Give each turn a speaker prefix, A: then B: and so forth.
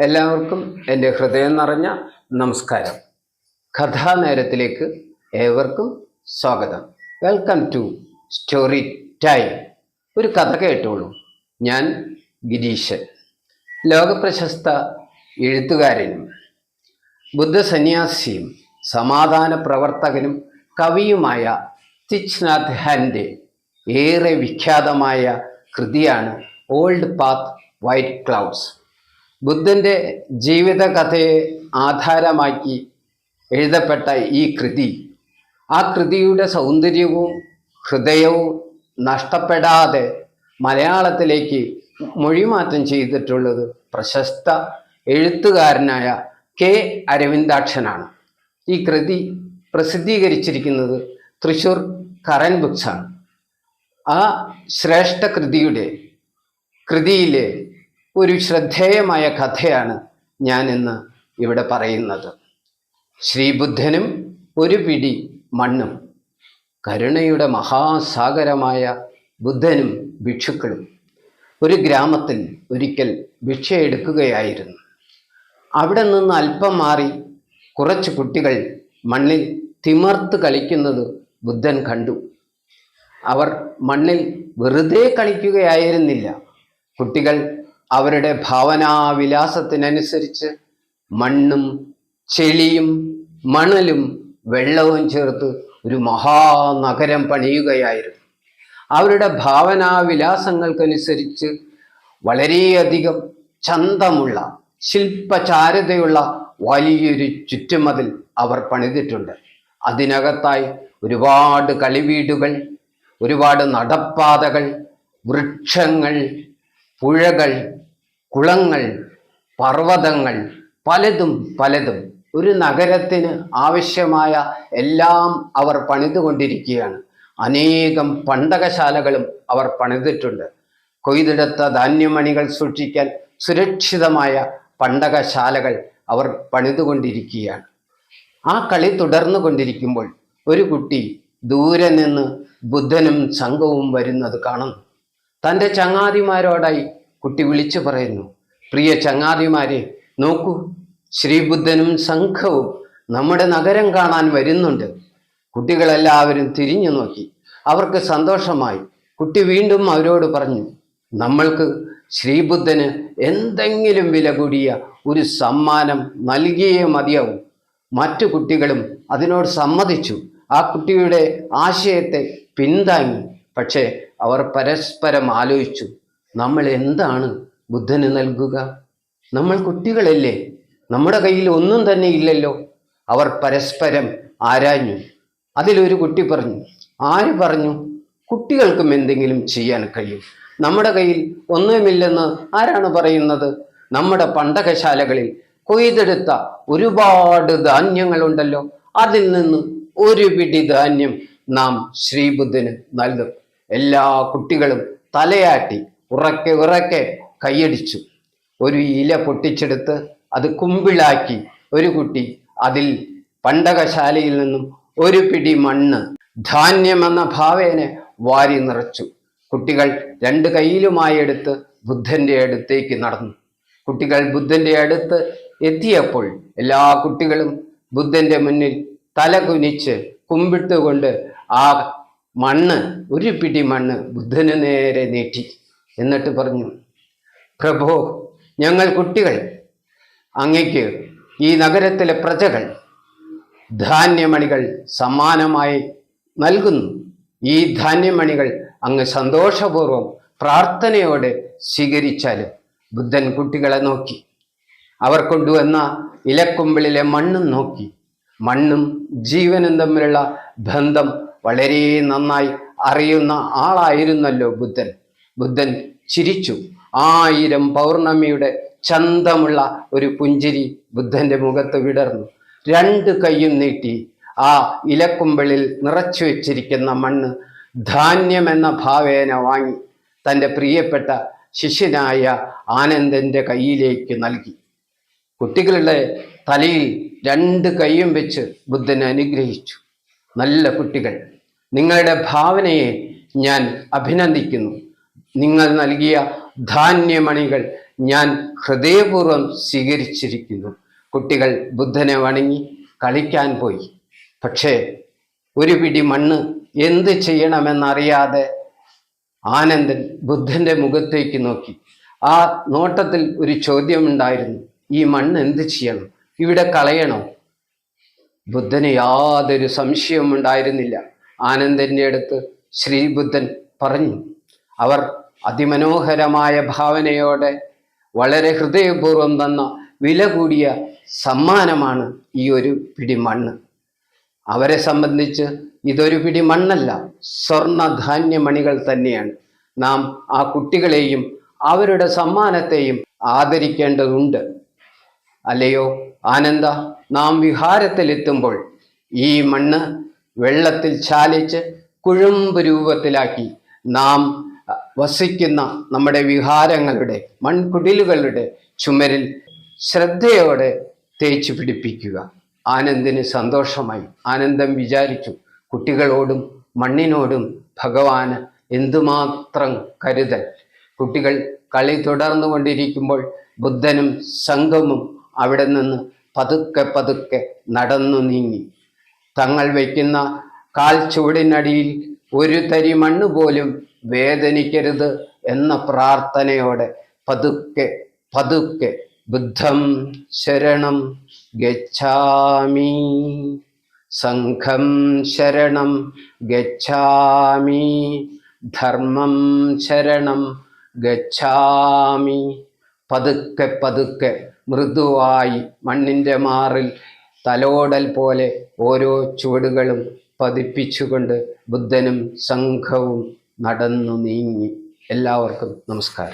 A: എല്ലാവർക്കും എൻ്റെ ഹൃദയം നിറഞ്ഞ നമസ്കാരം. കഥാനേരത്തിലേക്ക് ഏവർക്കും സ്വാഗതം. Welcome to story time. ഒരു കഥ കേട്ടോളൂ. ഞാൻ ഗിരീശൻ. ലോകപ്രശസ്ത എഴുത്തുകാരനും ബുദ്ധസന്യാസിയും സമാധാന പ്രവർത്തകനും കവിയുമായ തിച്ച് നാഥ് ഹാൻ്റെ ഏറെ വിഖ്യാതമായ കൃതിയാണ് ഓൾഡ് പാത്ത് വൈറ്റ് ക്ലൗഡ്സ്. ബുദ്ധൻ്റെ ജീവിതകഥയെ ആധാരമാക്കി എഴുതപ്പെട്ട ഈ കൃതി, ആ കൃതിയുടെ സൗന്ദര്യവും ഹൃദയവും നഷ്ടപ്പെടാതെ മലയാളത്തിലേക്ക് മൊഴിമാറ്റം ചെയ്തിട്ടുള്ളത് പ്രശസ്ത എഴുത്തുകാരനായ കെ അരവിന്ദാക്ഷനാണ്. ഈ കൃതി പ്രസിദ്ധീകരിച്ചിരിക്കുന്നത് തൃശ്ശൂർ കറൻ ബുക്സാണ്. ആ ശ്രേഷ്ഠ കൃതിയിലെ ഒരു ശ്രദ്ധേയമായ കഥയാണ് ഞാൻ ഇന്ന് ഇവിടെ പറയുന്നത്. ശ്രീബുദ്ധനും ഒരു പിടി മണ്ണും. കരുണയുടെ മഹാസാഗരമായ ബുദ്ധനും ഭിക്ഷുക്കളും ഒരു ഗ്രാമത്തിൽ ഒരിക്കൽ ഭിക്ഷയെടുക്കുകയായിരുന്നു. അവിടെ നിന്ന് അല്പം മാറി കുറച്ച് കുട്ടികൾ മണ്ണിൽ തിമർത്ത് കളിക്കുന്നത് ബുദ്ധൻ കണ്ടു. അവർ മണ്ണിൽ വെറുതെ കളിക്കുകയായിരുന്നില്ല. കുട്ടികൾ അവരുടെ ഭാവനാവിലാസത്തിനനുസരിച്ച് മണ്ണും ചെളിയും മണലും വെള്ളവും ചേർത്ത് ഒരു മഹാനഗരം പണിയുകയായിരുന്നു. അവരുടെ ഭാവനാവിലാസങ്ങൾക്കനുസരിച്ച് വളരെയധികം ചന്തമുള്ള ശില്പചാരുതയുള്ള വലിയൊരു ചുറ്റുമതിൽ അവർ പണിതിട്ടുണ്ട്. അതിനകത്തായി ഒരുപാട് കളിവീടുകൾ, ഒരുപാട് നടപ്പാതകൾ, വൃക്ഷങ്ങൾ, പുഴകൾ, കുളങ്ങൾ, പർവ്വതങ്ങൾ, പലതും ഒരു നഗരത്തിന് ആവശ്യമായ എല്ലാം അവർ പണിതുകൊണ്ടിരിക്കുകയാണ്. അനേകം പണ്ടകശാലകളും അവർ പണിതിട്ടുണ്ട്. കൊയ്തെടുത്ത ധാന്യമണികൾ സൂക്ഷിക്കാൻ സുരക്ഷിതമായ പണ്ടകശാലകൾ അവർ പണിതുകൊണ്ടിരിക്കുകയാണ്. ആ കളി തുടർന്നു കൊണ്ടിരിക്കുമ്പോൾ ഒരു കുട്ടി ദൂരെ നിന്ന് ബുദ്ധനും സംഘവും വരുന്നത് കാണുന്നു. തൻ്റെ ചങ്ങാതിമാരോടായി കുട്ടി വിളിച്ചു പറയുന്നു, പ്രിയ ചങ്ങാതിമാരെ, നോക്കൂ, ശ്രീബുദ്ധനും സംഘവും നമ്മുടെ നഗരം കാണാൻ വരുന്നുണ്ട്. കുട്ടികളെല്ലാവരും തിരിഞ്ഞു നോക്കി. അവർക്ക് സന്തോഷമായി. കുട്ടി വീണ്ടും അവരോട് പറഞ്ഞു, നമ്മൾക്ക് ശ്രീബുദ്ധന് എന്തെങ്കിലും വില കൂടിയ ഒരു സമ്മാനം നൽകിയേ മതിയാവും. മറ്റു കുട്ടികളും അതിനോട് സമ്മതിച്ചു. ആ കുട്ടിയുടെ ആശയത്തെ പിന്താങ്ങി. പക്ഷേ അവർ പരസ്പരം ആലോചിച്ചു, നമ്മൾ എന്താണ് ബുദ്ധന് നൽകുക? നമ്മൾ കുട്ടികളല്ലേ, നമ്മുടെ കയ്യിൽ ഒന്നും തന്നെ ഇല്ലല്ലോ. അവർ പരസ്പരം ആരാഞ്ഞു. അതിലൊരു കുട്ടി പറഞ്ഞു, ആര് പറഞ്ഞു കുട്ടികൾക്കും എന്തെങ്കിലും ചെയ്യാൻ കഴിയും? നമ്മുടെ കയ്യിൽ ഒന്നുമില്ലെന്ന് ആരാണ് പറയുന്നത്? നമ്മുടെ പണ്ടകശാലകളിൽ കൊയ്തെടുത്ത ഒരുപാട് ധാന്യങ്ങളുണ്ടല്ലോ, അതിൽ നിന്ന് ഒരു പിടി ധാന്യം നാം ശ്രീബുദ്ധന് നൽകും. എല്ലാ കുട്ടികളും തലയാട്ടി ഉറക്കെ കൈയടിച്ചു. ഒരു ഇല പൊട്ടിച്ചെടുത്ത് അത് കുമ്പിളാക്കി ഒരു കുട്ടി അതിൽ പണ്ടകശാലയിൽ നിന്നും ഒരു പിടി മണ്ണ് ധാന്യമെന്ന ഭാവേനെ വാരി നിറച്ചു. കുട്ടികൾ രണ്ട് കൈയിലുമായി എടുത്ത് ബുദ്ധന്റെ അടുത്തേക്ക് നടന്നു. കുട്ടികൾ ബുദ്ധന്റെ അടുത്ത് എത്തിയപ്പോൾ എല്ലാ കുട്ടികളും ബുദ്ധന്റെ മുന്നിൽ തല കുനിച്ച് കുമ്പിട്ടുകൊണ്ട് ആ ഒരു പിടി മണ്ണ് ബുദ്ധന് നേരെ നീട്ടി. എന്നിട്ട് പറഞ്ഞു, പ്രഭോ, ഞങ്ങൾ കുട്ടികൾ അങ്ങയ്ക്ക് ഈ നഗരത്തിലെ പ്രജകൾ ധാന്യമണികൾ സമ്മാനമായി നൽകുന്നു. ഈ ധാന്യമണികൾ അങ്ങ് സന്തോഷപൂർവ്വം പ്രാർത്ഥനയോടെ സ്വീകരിച്ചാലും. ബുദ്ധൻ കുട്ടികളെ നോക്കി. അവർ കൊണ്ടുവന്ന ഇലക്കുമ്പിളിലെ മണ്ണും നോക്കി. മണ്ണും ജീവനും തമ്മിലുള്ള ബന്ധം വളരെ നന്നായി അറിയുന്ന ആളായിരുന്നല്ലോ ബുദ്ധൻ. ബുദ്ധൻ ചിരിച്ചു. 1000 പൗർണമിയുടെ ചന്തമുള്ള ഒരു പുഞ്ചിരി ബുദ്ധന്റെ മുഖത്ത് വിടർന്നു. 2 കൈയും നീട്ടി ആ ഇലക്കുമ്പിളിൽ നിറച്ചു വെച്ചിരിക്കുന്ന മണ്ണ് ധാന്യമെന്ന ഭാവേന വാങ്ങി തൻ്റെ പ്രിയപ്പെട്ട ശിഷ്യനായ ആനന്ദന്റെ കയ്യിലേക്ക് നൽകി. കുട്ടികളുടെ തലയിൽ 2 കൈയും വെച്ച് ബുദ്ധൻ അനുഗ്രഹിച്ചു. നല്ല കുട്ടികൾ, നിങ്ങളുടെ ഭാവനയെ ഞാൻ അഭിനന്ദിക്കുന്നു. നിങ്ങൾ നൽകിയ ധാന്യമണികൾ ഞാൻ ഹൃദയപൂർവ്വം സ്വീകരിച്ചിരിക്കുന്നു. കുട്ടികൾ ബുദ്ധനെ വണങ്ങി കളിക്കാൻ പോയി. പക്ഷേ ഒരു പിടി മണ്ണ് എന്ത് ചെയ്യണമെന്നറിയാതെ ആനന്ദൻ ബുദ്ധന്റെ മുഖത്തേക്ക് നോക്കി. ആ നോട്ടത്തിൽ ഒരു ചോദ്യമുണ്ടായിരുന്നു, ഈ മണ്ണ് എന്ത് ചെയ്യണം? ഇവിടെ കളയണോ? ബുദ്ധന് യാതൊരു സംശയവും ഉണ്ടായിരുന്നില്ല. ആനന്ദന്റെ അടുത്ത് ശ്രീബുദ്ധൻ പറഞ്ഞു. അവർ അതിമനോഹരമായ ഭാവനയോടെ വളരെ ഹൃദയപൂർവ്വം തന്ന വില കൂടിയ സമ്മാനമാണ് ഈ ഒരു പിടി മണ്ണ്. അവരെ സംബന്ധിച്ച് ഇതൊരു പിടി മണ്ണല്ല, സ്വർണധാന്യമണികൾ തന്നെയാണ്. നാം ആ കുട്ടികളെയും അവരുടെ സമ്മാനത്തെയും ആദരിക്കേണ്ടതുണ്ട്. അല്ലയോ ആനന്ദ, നാം വിഹാരത്തിലെത്തുമ്പോൾ ഈ മണ്ണ് വെള്ളത്തിൽ ചാലിച്ച് കുഴമ്പ് രൂപത്തിലാക്കി നാം വസിക്കുന്ന നമ്മുടെ വിഹാരങ്ങളുടെ മൺകുടിലുകളുടെ ചുമരിൽ ശ്രദ്ധയോടെ തേച്ചു പിടിപ്പിക്കുക. ആനന്ദിന് സന്തോഷമായി. ആനന്ദം വിചാരിച്ചു, കുട്ടികളോടും മണ്ണിനോടും ഭഗവാന് എന്തുമാത്രം കരുതൽ. കുട്ടികൾ കളി തുടർന്നു കൊണ്ടിരിക്കുമ്പോൾ ബുദ്ധനും സംഘവും അവിടെ നിന്ന് പതുക്കെ പതുക്കെ നടന്നു നീങ്ങി. തങ്ങൾ വയ്ക്കുന്ന കാൽ ചുവടിനടിയിൽ ഒരു തരി മണ്ണ് പോലും വേദനിക്കരുത് എന്ന പ്രാർത്ഥനയോടെ പതുക്കെ പതുക്കെ ബുദ്ധം ശരണം ഗച്ഛാമി, സംഘം ശരണം ഗച്ഛാമി, ധർമ്മം ശരണം ഗച്ഛാമി. പതുക്കെ പതുക്കെ മൃദുവായി മണ്ണിൻ്റെ മാറിൽ തലോടൽ പോലെ ഓരോ ചുവടുകളും പതിപ്പിച്ചുകൊണ്ട് ബുദ്ധനും സംഘവും നടന്നു നീങ്ങി. എല്ലാവർക്കും നമസ്കാരം.